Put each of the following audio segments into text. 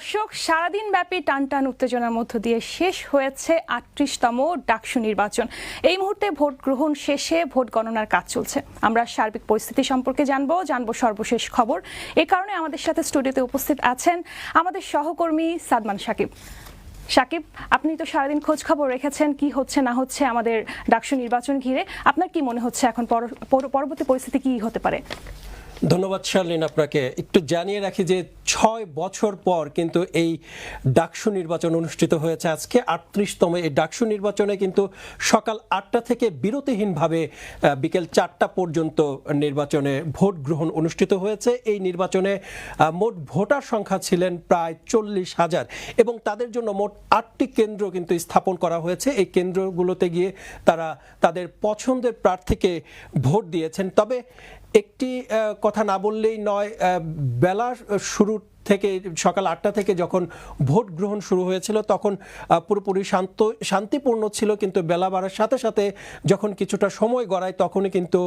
দর্শক, সারাদিন ব্যাপী টানটান উত্তেজনার মধ্য দিয়ে শেষ হয়েছে ৩৮তম ডাকসু নির্বাচন। এই মুহূর্তে ভোট গ্রহণ শেষে ভোট গণনার কাজ চলছে। আমরা সার্বিক পরিস্থিতি সম্পর্কে জানবো সর্বশেষ খবর। এই কারণে আমাদের সাথে স্টুডিওতে উপস্থিত আছেন আমাদের সহকর্মী সাদমান সাকিব। সাকিব, আপনি তো সারাদিন খোঁজ খবর রেখেছেন কি হচ্ছে না হচ্ছে আমাদের ডাকসু নির্বাচন ঘিরে। আপনার কি মনে হচ্ছে এখন পরবর্তী পরিস্থিতি কি হতে পারে? ধন্যবাদ শার্লিন। আপনাকে একটু জানিয়ে রাখি যে ৬ বছর পর কিন্তু এই ডাকসু নির্বাচন অনুষ্ঠিত হয়েছে। আজকে ৩৮তম এই ডাকসু নির্বাচনে কিন্তু সকাল ৮টা থেকে বিরতিহীনভাবে বিকেল ৪টা পর্যন্ত নির্বাচনে ভোট গ্রহণ অনুষ্ঠিত হয়েছে। এই নির্বাচনে মোট ভোটার সংখ্যা ছিলেন প্রায় ৪০,০০০ এবং তাদের জন্য মোট ৮টি কেন্দ্র কিন্তু স্থাপন করা হয়েছে। এই কেন্দ্রগুলোতে গিয়ে তারা তাদের পছন্দের প্রার্থীকে ভোট দিয়েছেন। তবে একটি কথা না বললেই নয়, বেলার শুরু থেকে সকাল ৮টা থেকে যখন ভোট গ্রহণ শুরু হয়েছিল তখন পুরোপুরি শান্তিপূর্ণ ছিল, কিন্তু বেলা বাড়ার সাথে সাথে যখন কিছুটা সময় গড়ায় তখনই কিন্তু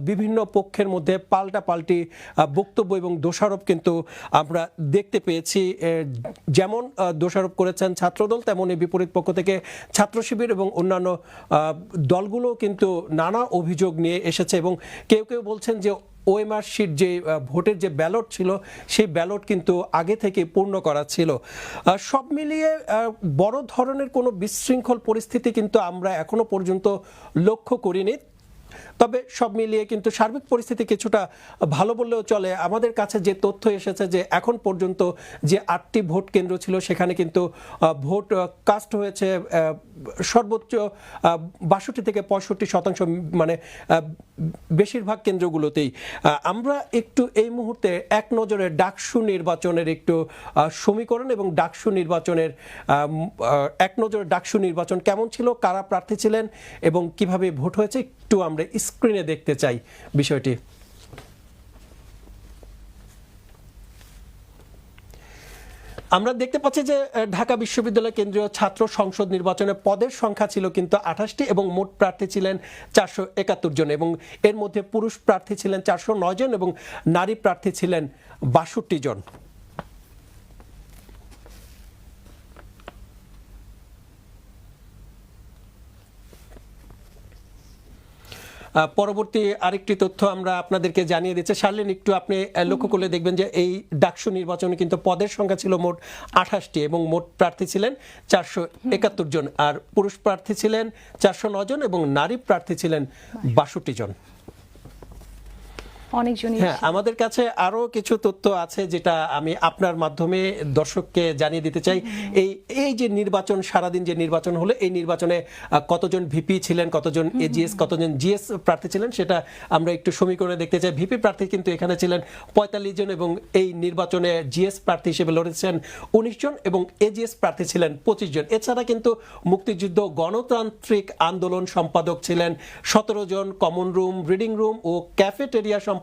বিভিন্ন পক্ষের মধ্যে পাল্টাপাল্টি বক্তব্য এবং দোষারোপ কিন্তু আমরা দেখতে পেয়েছি। যেমন দোষারোপ করেছেন ছাত্রদল, তেমনই বিপরীত পক্ষ থেকে ছাত্র শিবির এবং অন্যান্য দলগুলো কিন্তু নানা অভিযোগ নিয়ে এসেছে এবং কেউ কেউ বলছেন যে ওএমআর শিট যে ভোটের যে ব্যালট ছিল সেই ব্যালট কিন্তু আগে থেকে পূর্ণ করা ছিল। সব মিলিয়ে বড় ধরনের কোনো বিশৃঙ্খল পরিস্থিতি কিন্তু আমরা এখনো পর্যন্ত লক্ষ্য করিনি। তবে সব মিলিয়ে কিন্তু সার্বিক পরিস্থিতি কিছুটা ভালো বললেও চলে। আমাদের কাছে যে তথ্য এসেছে যে এখন পর্যন্ত যে ৮টি ভোট কেন্দ্র ছিল সেখানে কিন্তু ভোট কাস্ট হয়েছে সর্বোচ্চ ৬২ থেকে ৬৫%, মানে বেশিরভাগ কেন্দ্রগুলোতেই। আমরা একটু এই মুহূর্তে এক নজরে ডাকসু নির্বাচনের একটু সমীকরণ এবং ডাকসু নির্বাচনের এক নজরে ডাকসু নির্বাচন কেমন ছিল, কারা প্রার্থী ছিলেন এবং কিভাবে ভোট হয়েছে একটু আমরা স্ক্রিনে দেখতে চাই বিষয়টি। আমরা দেখতে পাচ্ছি যে ঢাকা বিশ্ববিদ্যালয় কেন্দ্রীয় ছাত্র সংসদ নির্বাচনে পদের সংখ্যা ছিল কিন্তু ২৮টি এবং মোট প্রার্থী ছিলেন ৪৭১ জন এবং এর মধ্যে পুরুষ প্রার্থী ছিলেন ৪০৯ জন এবং নারী প্রার্থী ছিলেন ৬২ জন। পরবর্তী আরেকটি তথ্য আমরা আপনাদেরকে জানিয়ে দিচ্ছি। শার্লিন, একটু আপনি লক্ষ্য করলে দেখবেন যে এই ডাকসু নির্বাচনে কিন্তু পদের সংখ্যা ছিল মোট ২৮টি এবং মোট প্রার্থী ছিলেন ৪৭১ জন, আর পুরুষ প্রার্থী ছিলেন ৪০৯ জন এবং নারী প্রার্থী ছিলেন ৬২ জন। হ্যাঁ, আমাদের কাছে আরো কিছু তথ্য আছে যেটা আমি আপনার মাধ্যমে দর্শককে জানিয়ে দিতে চাই। এই যে নির্বাচন, সারাদিন যে নির্বাচন হলো, এই নির্বাচনে কতজন ভিপি ছিলেন, কতজন এজিএস, কতজন জিএস প্রার্থী ছিলেন সেটা আমরা একটু সমীকরণে দেখতে চাই। ভিপি প্রার্থী কিন্তু এখানে ছিলেন ৪৫ জন এবং এই নির্বাচনে জিএস প্রার্থী হিসেবে লড়েছেন ১৯ জন এবং এজিএস প্রার্থী ছিলেন ২৫ জন। এছাড়া কিন্তু মুক্তিযুদ্ধ গণতান্ত্রিক আন্দোলন সম্পাদক ছিলেন ১৭ জন, কমন রুম, রিডিং রুম ও ক্যাফেটেরিয়া সম্পাদক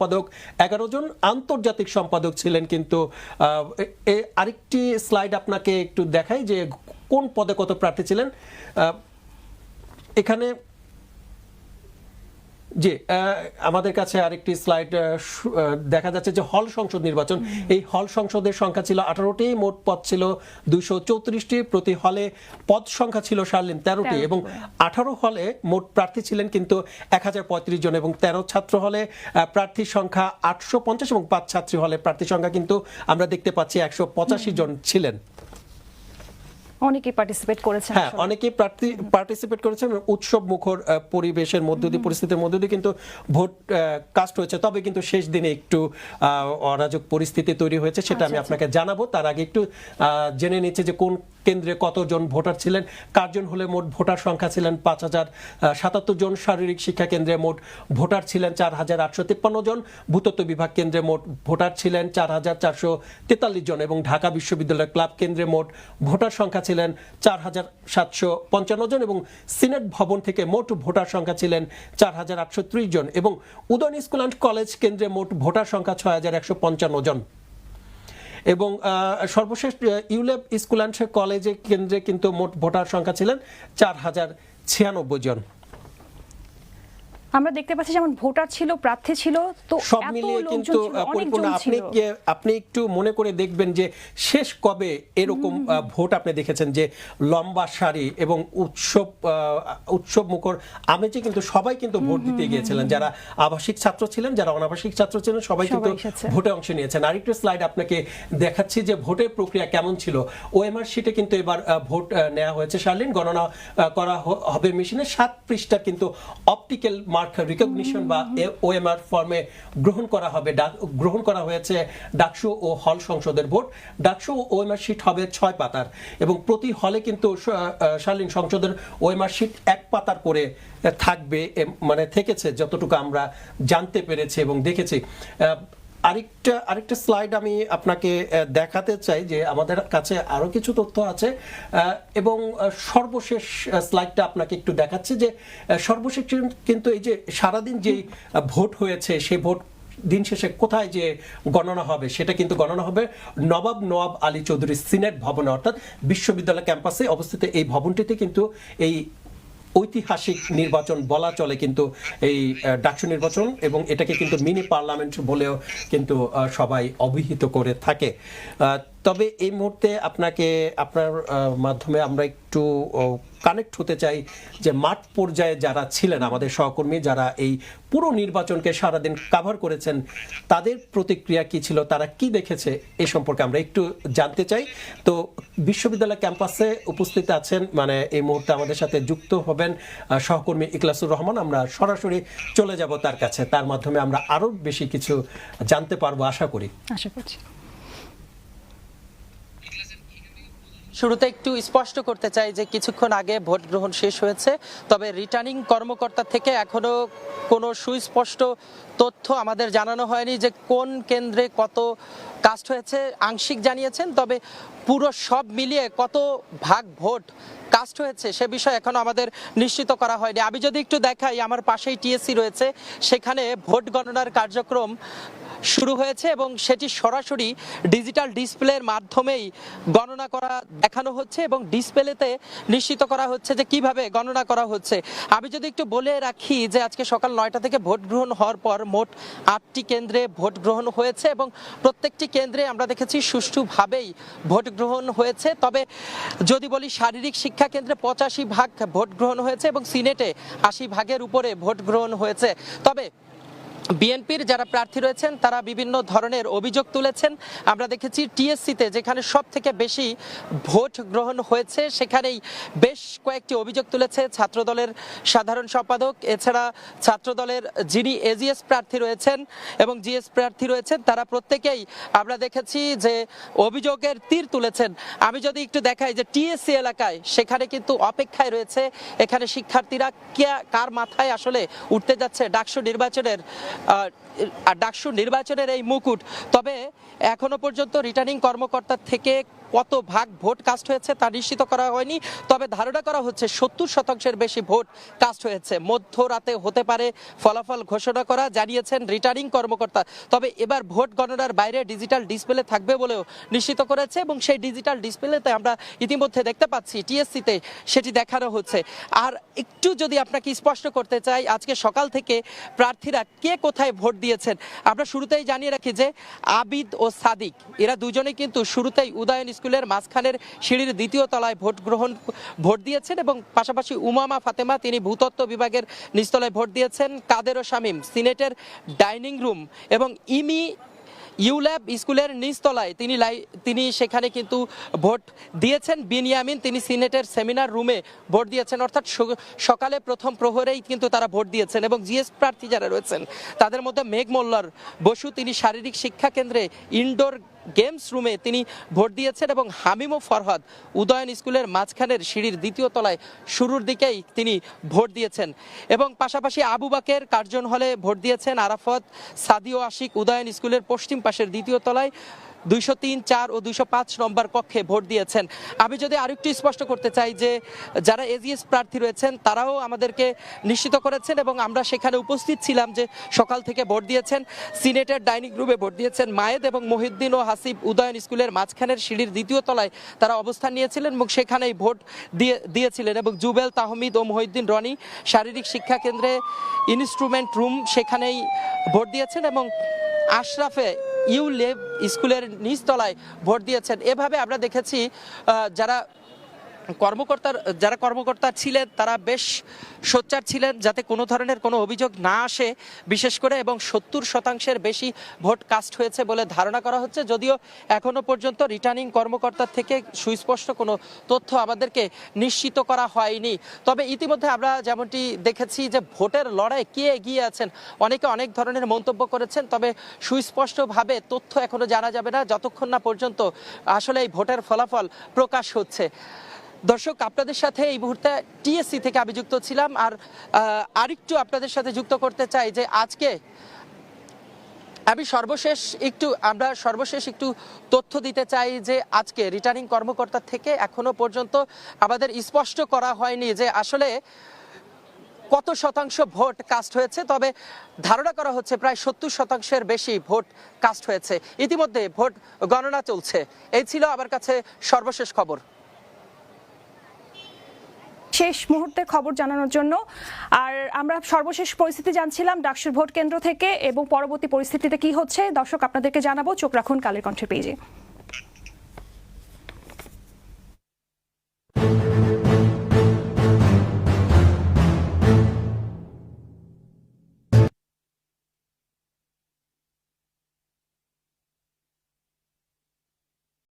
11 জন, আন্তর্জাতিক সম্পাদক ছিলেন কিন্তু আরেকটি স্লাইড আপনাকে একটু দেখাই যে কোন পদে কত প্রার্থী ছিলেন। এখানে জি আমাদের কাছে আরেকটি স্লাইড দেখা যাচ্ছে যে হল সংসদ নির্বাচন। এই হল সংসদের সংখ্যা ছিল 18টি, মোট পদ ছিল 234টি, প্রতি হলে পদ সংখ্যা ছিল শার্লিন 13টি এবং 18 হলে মোট প্রার্থী ছিলেন কিন্তু 1035 জন এবং 13 ছাত্র হলে প্রার্থীর সংখ্যা 850 এবং 5 ছাত্রী হলে প্রার্থীর সংখ্যা কিন্তু আমরা দেখতে পাচ্ছি 185 জন ছিলেন। অনেকেই পার্টিসিপেট করেছেন। হ্যাঁ, অনেকেই পার্টিসিপেট করেছেন। উৎসব মুখর পরিবেশের মধ্য দিয়ে, পরিস্থিতির মধ্য দিয়ে কিন্তু ভোট কাস্ট হয়েছে। তবে কিন্তু শেষ দিনে একটু অরাজক পরিস্থিতি তৈরি হয়েছে, সেটা আমি আপনাকে জানাবো। তার আগে একটু জেনে নিচ্ছে যে কোন কেন্দ্রে কতজন ভোটার ছিলেন। কার্জন হলে মোট ভোটার সংখ্যা ছিলেন ৫,০৭৭ জন, শারীরিক শিক্ষা কেন্দ্রে মোট ভোটার ছিলেন ৪,৮৫৩ জন, ভূতত্ত্ব বিভাগ কেন্দ্রে মোট ভোটার ছিলেন ৪,৪৪৩ জন এবং ঢাকা বিশ্ববিদ্যালয় ক্লাব কেন্দ্রে মোট ভোটার সংখ্যা ছিলেন ৪,৭৫৫ জন এবং সিনেট ভবন থেকে মোট ভোটার সংখ্যা ছিলেন ৪,৮৩০ জন এবং উদয়ন স্কুল অ্যান্ড কলেজ কেন্দ্রে মোট ভোটার সংখ্যা ৬,১৫৫ জন এবং সর্বশেষ ইউলেব স্কুল অ্যান্ড কলেজে কেন্দ্রে কিন্তু মোট ভোটার সংখ্যা ছিলেন ৪,০৯৬ জন। আমরা দেখতে পাচ্ছি যেমন ভোটার ছিল, প্রার্থী ছিল, তো সব এত মিলিয়ে লোকজন কিন্তু ছিল, পরিপূর্ণ। অনেকজন ছিল। আপনি একটু মনে করে দেখবেন যে শেষ কবে এরকম ভোট আপনি দেখেছেন যে লম্বা সারি এবং উৎসব মুখর আমেজে কিন্তু সবাই কিন্তু ভোট দিতে গিয়েছিলেন, যারা আবাসিক ছাত্র ছিলেন, যারা অনাবাসিক ছাত্র ছিলেন, সবাই কিন্তু ভোটে অংশ নিয়েছেন। আরেকটু স্লাইড আপনাকে দেখাচ্ছি যে ভোটের প্রক্রিয়া কেমন ছিল। ওএমআর শিটে কিন্তু এবার ভোট নেওয়া হয়েছে শার্লিন, গণনা করা হবে মেশিনে। 7 পৃষ্ঠা কিন্তু অপটিক্যাল মার্ক রিকগনিশন বা ওএমআর ফর্মে গ্রহণ করা হয়েছে ডাকসু ও হল সংসদের ভোট। ডাকসু ও ওএমআর শিট হবে 6 পাতার এবং প্রতি হলে কিন্তু শার্লিন সংসদের ওএমআর শিট 1 পাতার করে থাকবে, মানে থেকেছে যতটুকু আমরা জানতে পেরেছি এবং দেখেছি। আরেকটা স্লাইড আমি আপনাকে দেখাতে চাই যে আমাদের কাছে আরো কিছু তথ্য আছে এবং সর্বশেষ স্লাইডটা আপনাকে একটু দেখাচ্ছি যে সর্বশেষ কিন্তু এই যে সারাদিন যেই ভোট হয়েছে সেই ভোট দিন শেষে কোথায় যে গণনা হবে, সেটা কিন্তু গণনা হবে নবাব নওয়াব আলী চৌধুরী সিনেট ভবনে, অর্থাৎ বিশ্ববিদ্যালয় ক্যাম্পাসে অবস্থিত এই ভবনটিতে কিন্তু এই ঐতিহাসিক নির্বাচন বলা চলে কিন্তু এই ডাকসু নির্বাচন, এবং এটাকে কিন্তু মিনি পার্লামেন্ট বলেও কিন্তু সবাই অভিহিত করে থাকে। তবে এই মুহূর্তে আপনার মাধ্যমে আমরা একটু কানেক্ট হতে চাই যে মাঠ পর্যায়ে যারা ছিলেন আমাদের সহকর্মী, যারা এই পুরো নির্বাচনকে সারাদিন কাভার করেছেন, তাদের প্রতিক্রিয়া কি ছিল, তারা কি দেখেছে এই সম্পর্কে আমরা একটু জানতে চাই। তো বিশ্ববিদ্যালয় ক্যাম্পাসে উপস্থিত আছেন, মানে এই মুহূর্তে আমাদের সাথে যুক্ত হবেন সহকর্মী ইখলাসুর রহমান। আমরা সরাসরি চলে যাব তার কাছে, তার মাধ্যমে আমরা আরো বেশি কিছু জানতে পারবো আশা করছি। শুরুতে একটু স্পষ্ট করতে চাই যে কিছুক্ষণ আগে ভোট গ্রহণ শেষ হয়েছে, তবে রিটার্নিং কর্মকর্তা থেকে এখনো কোনো সুস্পষ্ট তথ্য আমাদের জানানো হয়নি যে কোন কেন্দ্রে কত কাস্ট হয়েছে। আংশিক জানিয়েছেন, তবে পুরো সব মিলিয়ে কত ভাগ ভোট কাস্ট হয়েছে সে বিষয়ে এখনো আমাদের নিশ্চিত করা হয়নি। আমি যদি একটু দেখাই, আমার পাশেই টিএসসি রয়েছে, সেখানে ভোট গণনার কার্যক্রম শুরু হয়েছে এবং সেটি সরাসরি ডিজিটাল ডিসপ্লের মাধ্যমেই গণনা করা দেখানো হচ্ছে এবং ডিসপ্লেতে নিশ্চিত করা হচ্ছে যে কিভাবে গণনা করা হচ্ছে। আমি যদি একটু বলে রাখি যে আজকে সকাল 9টা থেকে ভোট গ্রহণ হওয়ার পর মোট 8টি কেন্দ্রে ভোট গ্রহণ হয়েছে এবং প্রত্যেকটি কেন্দ্রে আমরা দেখেছি সুষ্ঠুভাবেই ভোট গ্রহণ হয়েছে। তবে যদি বলি শারীরিক শিক্ষা কেন্দ্রে 85 ভাগ ভোট গ্রহণ হয়েছে এবং সিনেটে 80 ভাগের উপরে ভোট গ্রহণ হয়েছে। তবে বিএনপির যারা প্রার্থী রয়েছেন তারা বিভিন্ন ধরনের অভিযোগ তুলেছেন। আমরা দেখেছি টিএসসিতে যেখানে সব থেকে বেশি ভোট গ্রহণ হয়েছে সেখানেই বেশ কয়েকটি অভিযোগ তুলেছে ছাত্রদলের সাধারণ সম্পাদক, এছাড়া ছাত্রদলের যিনি এজিএস প্রার্থী রয়েছেন এবং জিএস প্রার্থী রয়েছেন, তারা প্রত্যেকেই আমরা দেখেছি যে অভিযোগের তীর তুলেছেন। আমি যদি একটু দেখাই যে টিএসসি এলাকায় সেখানে কিন্তু অপেক্ষায় রয়েছে এখানে শিক্ষার্থীরা কার মাথায় আসলে উঠতে যাচ্ছে ডাকসু নির্বাচনের এই মুকুট। তবে এখনো পর্যন্ত রিটার্নিং কর্মকর্তা থেকে কত ভাগ ভোট কাস্ট হয়েছে তা নিশ্চিত করা হয়নি, তবে ধারণা করা হচ্ছে 70% বেশি ভোট কাস্ট হয়েছে। মধ্যরাতে হতে পারে ফলাফল ঘোষণা করা, জানিয়েছেন রিটার্নিং কর্মকর্তা। তবে এবার ভোট গণনার বাইরে ডিজিটাল ডিসপ্লে থাকবে বলেও নিশ্চিত করেছে এবং সেই ডিজিটাল ডিসপ্লেতে আমরা ইতিমধ্যে দেখতে পাচ্ছি টিএসসিতে সেটি দেখানো হচ্ছে। আর একটু যদি আপনাকে স্পষ্ট করতে চাই, আজকে সকাল থেকে প্রার্থীরা কে কোথায় ভোট দিয়েছেন আমরা শুরুতেই জানিয়ে রাখি যে আবিদ ও সাদিক এরা দুজনেই কিন্তু শুরুতেই উদয়ন স্কুলের মাঝখানের সিঁড়ির 2য় তলায় ভোট দিয়েছেন এবং পাশাপাশি উমামা ফাতেমা তিনি ভূতত্ত্ব বিভাগের নিচতলায় ভোট দিয়েছেন। কাদের ও শামীম সিনেটের ডাইনিং রুম এবং ইমি ইউল্যাব স্কুলের নিচতলায় তিনি সেখানে কিন্তু ভোট দিয়েছেন। বিনিয়ামিন তিনি সিনেটের সেমিনার রুমে ভোট দিয়েছেন, অর্থাৎ সকালে প্রথম প্রহরেই কিন্তু তারা ভোট দিয়েছেন। এবং জিএস প্রার্থী যারা রয়েছেন তাদের মধ্যে মেঘ মোল্লার বসু তিনি শারীরিক শিক্ষা কেন্দ্রে ইনডোর গেমস রুমে তিনি ভোট দিয়েছেন এবং হামিম ও ফরহাদ উদয়ন স্কুলের মাঝখানের সিঁড়ির 2য় তলায় শুরুর দিকেই তিনি ভোট দিয়েছেন। এবং পাশাপাশি আবু বাকের কার্জন হলে ভোট দিয়েছেন আরাফত, সাদিও আশিক উদয়ন স্কুলের পশ্চিম পাশের 2য় তলায়, 203, 4 ও 205 নম্বর কক্ষে ভোট দিয়েছেন। আমি যদি আরেকটু স্পষ্ট করতে চাই যে যারা এজিএস প্রার্থী রয়েছেন তারাও আমাদেরকে নিশ্চিত করেছেন এবং আমরা সেখানে উপস্থিত ছিলাম যে সকাল থেকে ভোট দিয়েছেন। সিনেটের ডাইনিং রুমে ভোট দিয়েছেন। মায়েদ এবং মহিউদ্দিন ও হাসিব উদয়ন স্কুলের মাঝখানের সিঁড়ির দ্বিতীয় তলায় তারা অবস্থান নিয়েছিলেন এবং সেখানেই ভোট দিয়েছিলেন এবং জুবেল, তাহমিদ ও মহিউদ্দিন রনি শারীরিক শিক্ষা কেন্দ্রে ইনস্ট্রুমেন্ট রুম সেখানেই ভোট দিয়েছেন এবং আশরাফে ইউ লেভ স্কুলের নিচতলায় ভোট দিয়েছেন। এভাবে আমরা দেখেছি যারা কর্মকর্তা ছিলেন তারা বেশ সোচ্চার ছিলেন যাতে কোনো ধরনের কোনো অভিযোগ না আসে বিশেষ করে, এবং 70% বেশি ভোট কাস্ট হয়েছে বলে ধারণা করা হচ্ছে। যদিও এখনো পর্যন্ত রিটার্নিং কর্মকর্তা থেকে সুস্পষ্ট কোনো তথ্য আমাদেরকে নিশ্চিত করা হয়নি। তবে ইতিমধ্যে আমরা যেমনটি দেখেছি যে ভোটের লড়াই কে এগিয়ে আছেন অনেকে অনেক ধরনের মন্তব্য করেছেন, তবে সুস্পষ্টভাবে তথ্য এখনো জানা যাবে না যতক্ষণ না পর্যন্ত আসলে এই ভোটের ফলাফল প্রকাশ হচ্ছে। দর্শক, আপনাদের সাথে এই মুহূর্তে টিএসসি থেকে আমি যুক্ত ছিলাম। আর আরেকটু আপনাদের সাথে যুক্ত করতে চাই যে আজকে আমরা সর্বশেষ একটু তথ্য দিতে চাই যে আজকে রিটার্নিং কর্মকর্তা থেকে এখনো পর্যন্ত আমাদের স্পষ্ট করা হয়নি যে আসলে কত শতাংশ ভোট কাস্ট হয়েছে, তবে ধারণা করা হচ্ছে প্রায় 70%-এর বেশি ভোট কাস্ট হয়েছে। ইতিমধ্যে ভোট গণনা চলছে। এই ছিল আমার কাছে সর্বশেষ খবর। শেষ মুহূর্তের খবর জানানোর জন্য আর আমরা সর্বশেষ পরিস্থিতি জানছিলাম ডাকসুর ভোট কেন্দ্র থেকে, এবং পরবর্তী পরিস্থিতিতে কি হচ্ছে দর্শক আপনাদেরকে জানাবো। চোখ রাখুন কালের কণ্ঠের পেজে।